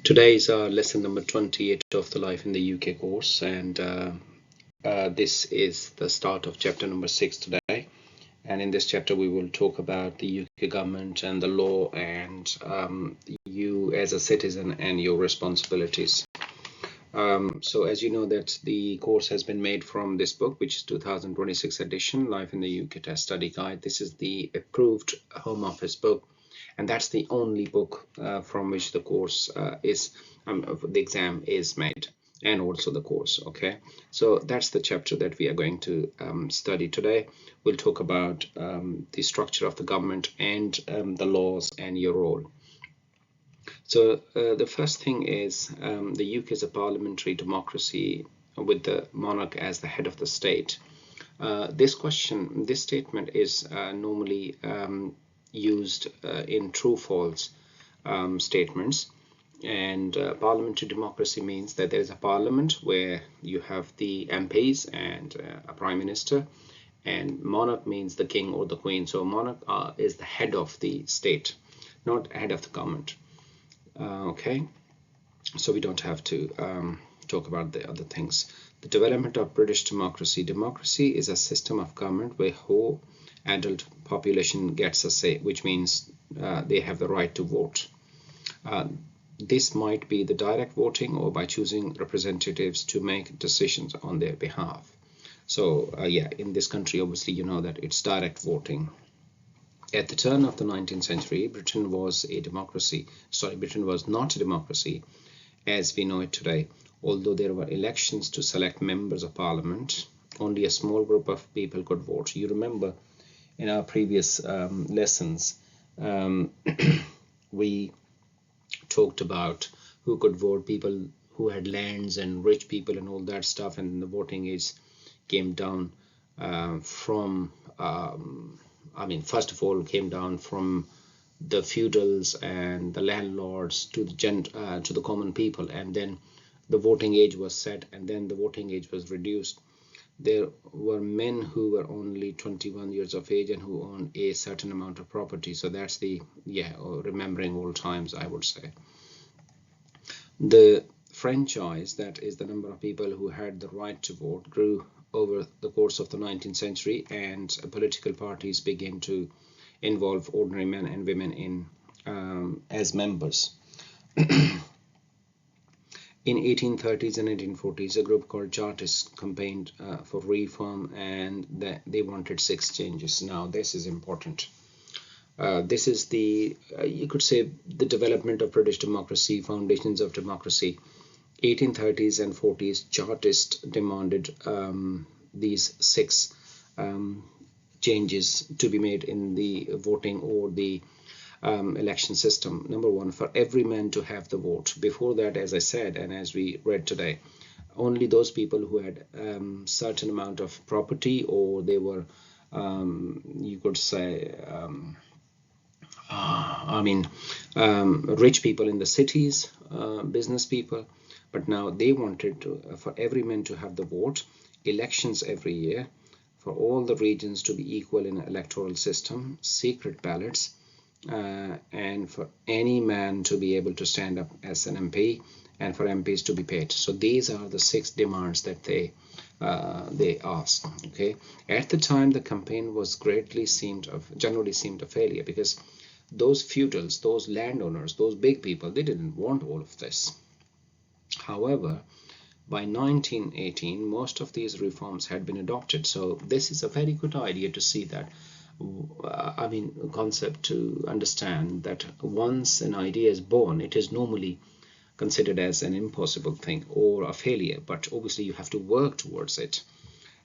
Today is our lesson number 28 of the Life in the UK course, and this is the start of chapter number 6 today. And in this chapter, we will talk about the UK government and the law and you as a citizen and your responsibilities. So as you know that the course has been made from this book, which is 2026 edition, Life in the UK Test Study Guide. This is the approved Home Office book, and that's the only book from which the course the exam is made, and also the course. Okay, so that's the chapter that we are going to study today. We'll talk about the structure of the government and the laws and your role. So the first thing is the UK is a parliamentary democracy with the monarch as the head of the state. This statement is normally used in true-false statements. And parliamentary democracy means that there is a parliament where you have the MPs and a prime minister, and monarch means the king or the queen. So monarch is the head of the state, not head of the government. Okay, so we don't have to talk about the other things. The development of British democracy. Democracy is a system of government where whole adult population gets a say, which means they have the right to vote. This might be the direct voting or by choosing representatives to make decisions on their behalf. So yeah, in this country, obviously, you know that it's direct voting. At the turn of the 19th century, Britain was a democracy. Sorry, Britain was not a democracy as we know it today. Although there were elections to select members of parliament, only a small group of people could vote. You remember in our previous lessons, we talked about who could vote, people who had lands and rich people and all that stuff, and the voting age came down from first of all, came down from the feudals and the landlords to the common people, and then the voting age was set, and then the voting age was reduced. There were men who were only 21 years of age and who owned a certain amount of property. So that's remembering old times, I would say. The franchise, that is the number of people who had the right to vote, grew over the course of the 19th century, and political parties began to involve ordinary men and women in as members. In 1830s and 1840s, a group called Chartists campaigned for reform, and they wanted 6 changes. Now, this is important. This is the, you could say, the development of British democracy, foundations of democracy. 1830s and 40s, Chartists demanded these 6 changes to be made in the voting or the election system. Number 1, for every man to have the vote. Before that, as I said, and as we read today, only those people who had certain amount of property, or they were, you could say, rich people in the cities, business people. But now they wanted for every man to have the vote, elections every year, for all the regions to be equal in an electoral system, secret ballots, and for any man to be able to stand up as an MP, and for MPs to be paid. So these are the 6 demands that they asked. Okay, at the time, the campaign was generally seemed a failure, because those feudals, those landowners, those big people, they didn't want all of this. However, by 1918, most of these reforms had been adopted. So this is a very good idea to see that, concept to understand that once an idea is born, it is normally considered as an impossible thing or a failure, but obviously you have to work towards it.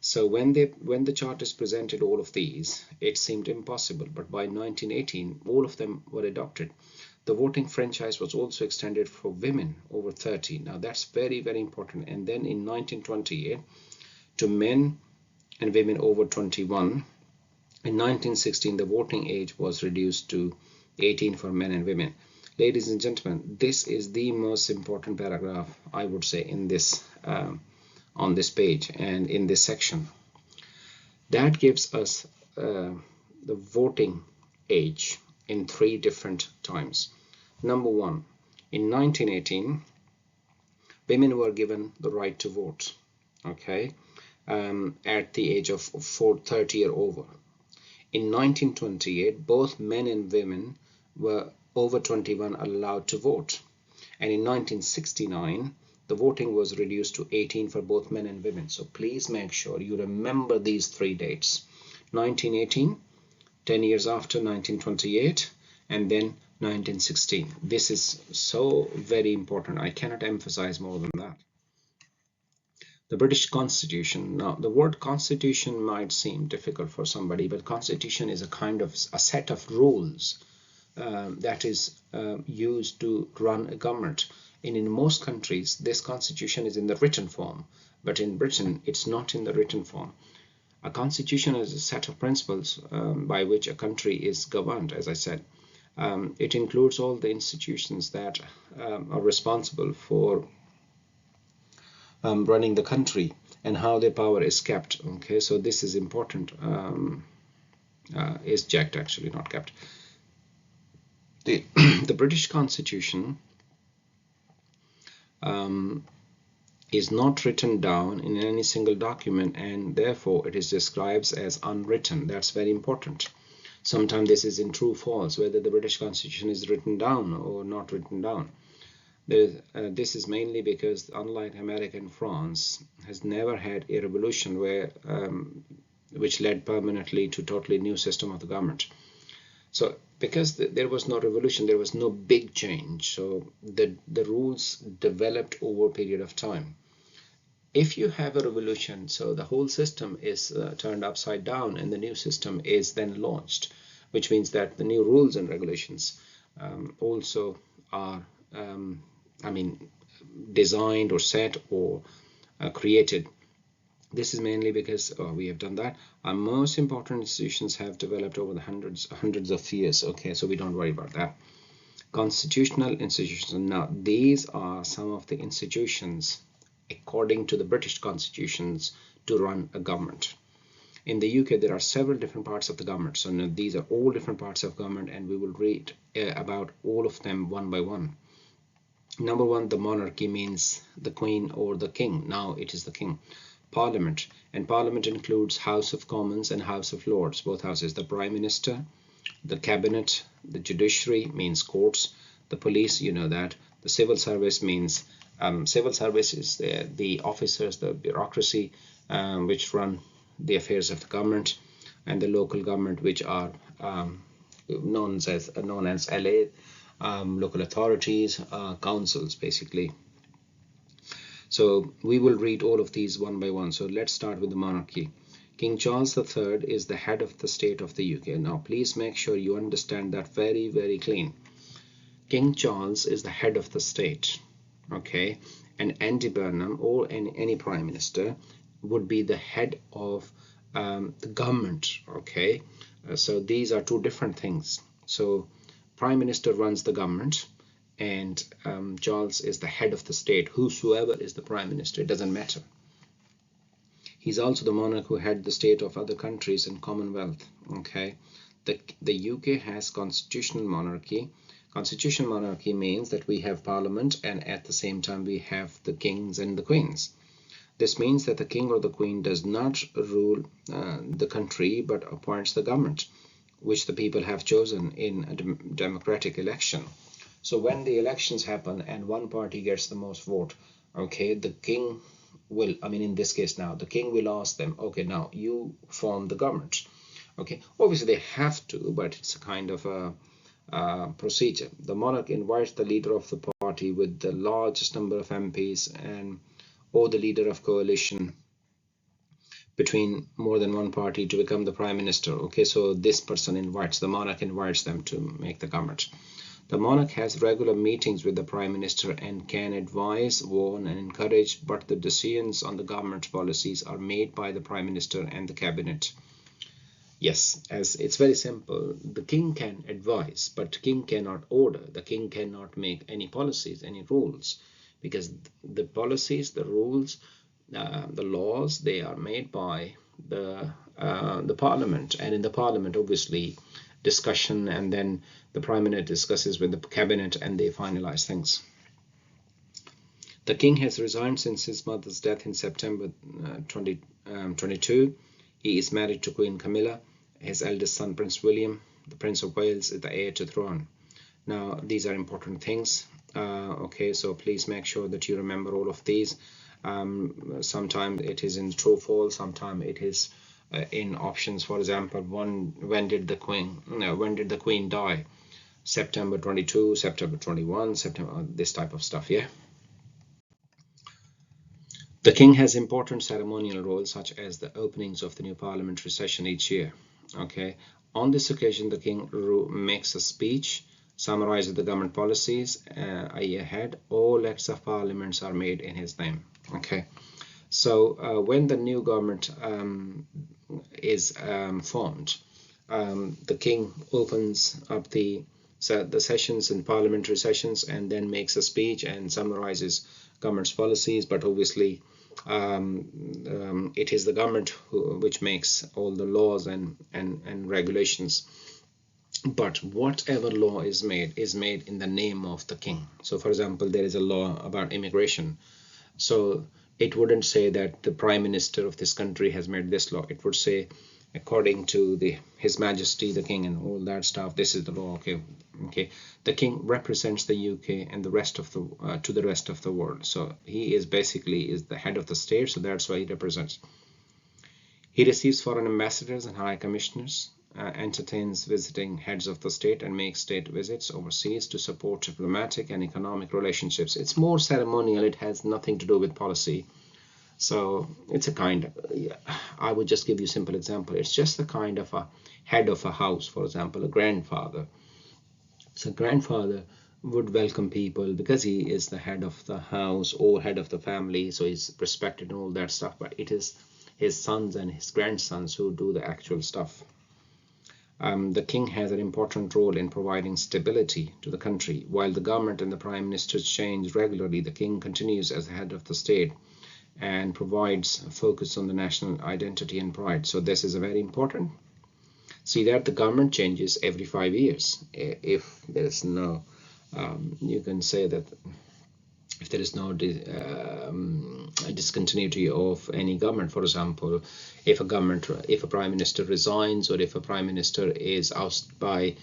So when the Chartists presented all of these, it seemed impossible, but by 1918, all of them were adopted. The voting franchise was also extended for women over 30. Now that's very, very important. And then in 1928, to men and women over 21. In 1916, the voting age was reduced to 18 for men and women. Ladies and gentlemen, this is the most important paragraph, I would say, in this on this page and in this section. That gives us the voting age in 3 different times. Number 1, In 1918, women were given the right to vote, okay, at the age of 30 or over. In 1928, both men and women were over 21 allowed to vote. And in 1969, the voting was reduced to 18 for both men and women. So please make sure you remember these three dates. 1918, 10 years after 1928, and then 1916. This is so very important. I cannot emphasize more than that. The British Constitution. Now, the word constitution might seem difficult for somebody, but constitution is a kind of a set of rules that is used to run a government. And in most countries, this constitution is in the written form, but in Britain, it's not in the written form. A constitution is a set of principles by which a country is governed, as I said. It includes all the institutions that are responsible for running the country and how their power is kept. Okay, so this is important. Is checked, actually, not kept. The British Constitution is not written down in any single document, and therefore it is described as unwritten. That's very important. Sometimes this is in true false, whether the British Constitution is written down or not written down. This is mainly because, unlike America and France, has never had a revolution which led permanently to totally new system of the government. So because there was no revolution, there was no big change. So the rules developed over a period of time. If you have a revolution, so the whole system is turned upside down and the new system is then launched, which means that the new rules and regulations also are designed or set or created. This is mainly because we have done that. Our most important institutions have developed over the hundreds of years. Okay, so we don't worry about that. Constitutional institutions. Now, these are some of the institutions according to the British constitutions to run a government. In the UK, there are several different parts of the government. So now these are all different parts of government, and we will read about all of them one by one. Number one, the monarchy means the Queen or the King. Now it is the King. Parliament, and Parliament includes House of Commons and House of Lords, both houses. The Prime Minister, the Cabinet, the Judiciary means courts, the police, you know that. The Civil Service means civil service is the officers, the bureaucracy which run the affairs of the government, and the local government, which are known as LA. Local authorities, councils, basically. So we will read all of these one by one. So let's start with the monarchy. King Charles III is the head of the state of the UK. Now please make sure you understand that very, very clean. King Charles is the head of the state, okay? And Andy Burnham or any prime minister would be the head of the government, okay? So these are two different things. So Prime Minister runs the government, and Charles is the head of the state. Whosoever is the Prime Minister, it doesn't matter. He's also the monarch who head the state of other countries and Commonwealth. Okay, the UK has constitutional monarchy. Constitutional monarchy means that we have Parliament, and at the same time we have the kings and the queens. This means that the king or the queen does not rule the country, but appoints the government, which the people have chosen in a democratic election. So when the elections happen and one party gets the most vote, okay, the king will, in this case now, the king will ask them, okay, now you form the government. Okay, obviously they have to, but it's a kind of a procedure. The monarch invites the leader of the party with the largest number of MPs or the leader of coalition between more than one party to become the prime minister. Okay, so this person the monarch invites them to make the government. The monarch has regular meetings with the prime minister and can advise, warn, and encourage, but the decisions on the government policies are made by the prime minister and the cabinet. Yes, as it's very simple. The king can advise, but the king cannot order. The king cannot make any policies, any rules, because the policies, the rules, the laws, they are made by the parliament, and in the parliament, obviously, discussion, and then the Prime Minister discusses with the cabinet and they finalize things. The king has resigned since his mother's death in September 2022. He is married to Queen Camilla. His eldest son, Prince William, the Prince of Wales, is the heir to the throne. Now, these are important things. Okay, so please make sure that you remember all of these. Sometimes it is in true false, sometimes it is in options. For example, when did the queen die? September 22, September 21, September, this type of stuff, yeah. The king has important ceremonial roles such as the openings of the new parliamentary session each year. Okay, on this occasion, the king makes a speech, summarizes the government policies a year ahead. All acts of parliaments are made in his name. Okay, so when the new government is formed, the king opens up the sessions and parliamentary sessions and then makes a speech and summarizes government's policies. But obviously it is the government which makes all the laws and regulations. But whatever law is made in the name of the king. So for example, there is a law about immigration. So it wouldn't say that the Prime Minister of this country has made this law. It would say, according to His Majesty the King and all that stuff, this is the law. Okay. The king represents the UK and the rest of the to the rest of the world. So he is basically the head of the state. So that's why he represents. He receives foreign ambassadors and high commissioners, entertains visiting heads of the state, and makes state visits overseas to support diplomatic and economic relationships. It's more ceremonial. It has nothing to do with policy. So it's a kind of, I would just give you a simple example. It's just the kind of a head of a house, for example, a grandfather. So grandfather would welcome people because he is the head of the house or head of the family. So he's respected and all that stuff. But it is his sons and his grandsons who do the actual stuff. The king has an important role in providing stability to the country. While the government and the prime minister change regularly, the king continues as the head of the state and provides a focus on the national identity and pride. So this is a very important. See that the government changes every 5 years. If there is no, you can say that if there is no discontinuity of any government, for example, if a prime minister resigns, or if a prime minister is ousted by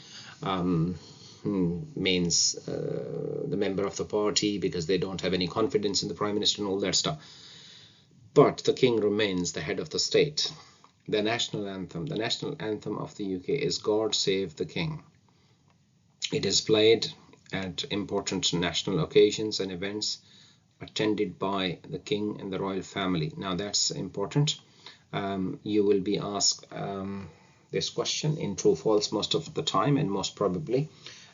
means the member of the party because they don't have any confidence in the prime minister and all that stuff. But the king remains the head of the state. The national anthem of the UK is God Save the King. It is played at important national occasions and events attended by the king and the royal family. Now that's important. You will be asked this question in true false most of the time, and most probably.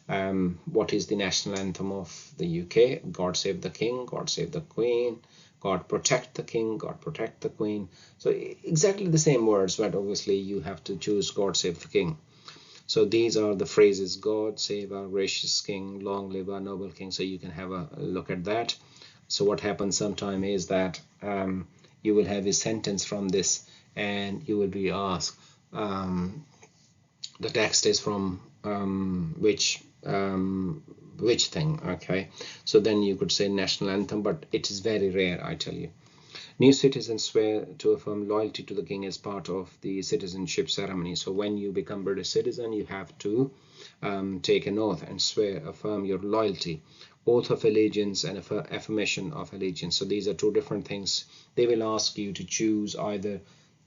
What is the national anthem of the UK? God Save the King, God Save the Queen, God Protect the King, God Protect the Queen. So exactly the same words, but obviously you have to choose God Save the King. So these are the phrases: God save our gracious King, long live our noble King. So you can have a look at that. So what happens sometime is that you will have a sentence from this, and you will be asked the text is from which thing. Okay, so then you could say national anthem, but it is very rare, I tell you. New citizens swear to affirm loyalty to the king as part of the citizenship ceremony. So when you become British citizen, you have to take an oath and affirm your loyalty. Oath of allegiance and affirmation of allegiance. So these are two different things. They will ask you to choose either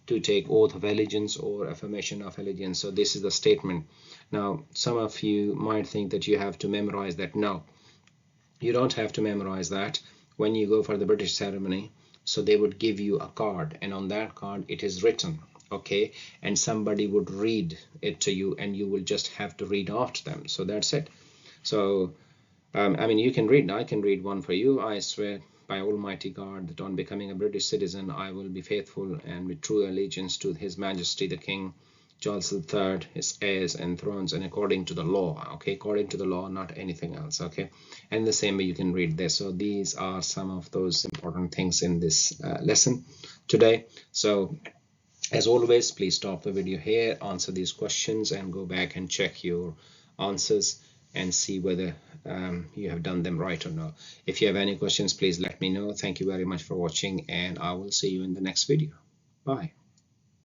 to take oath of allegiance or affirmation of allegiance. So this is the statement. Now, some of you might think that you have to memorize that. No, you don't have to memorize that. When you go for the British ceremony, so they would give you a card, and on that card it is written, okay, and somebody would read it to you, and you will just have to read after them. So that's it. So I mean, you can read. I can read one for you. I swear by Almighty God that on becoming a British citizen, I will be faithful and with true allegiance to His Majesty the King Charles III, his heirs and thrones, and according to the law. Okay, according to the law, not anything else. Okay, and the same way you can read this. So these are some of those important things in this lesson today. So As always, please stop the video here, answer these questions, and go back and check your answers and see whether you have done them right or not. If you have any questions, please let me know. Thank you very much for watching, and I will see you in the next video. Bye.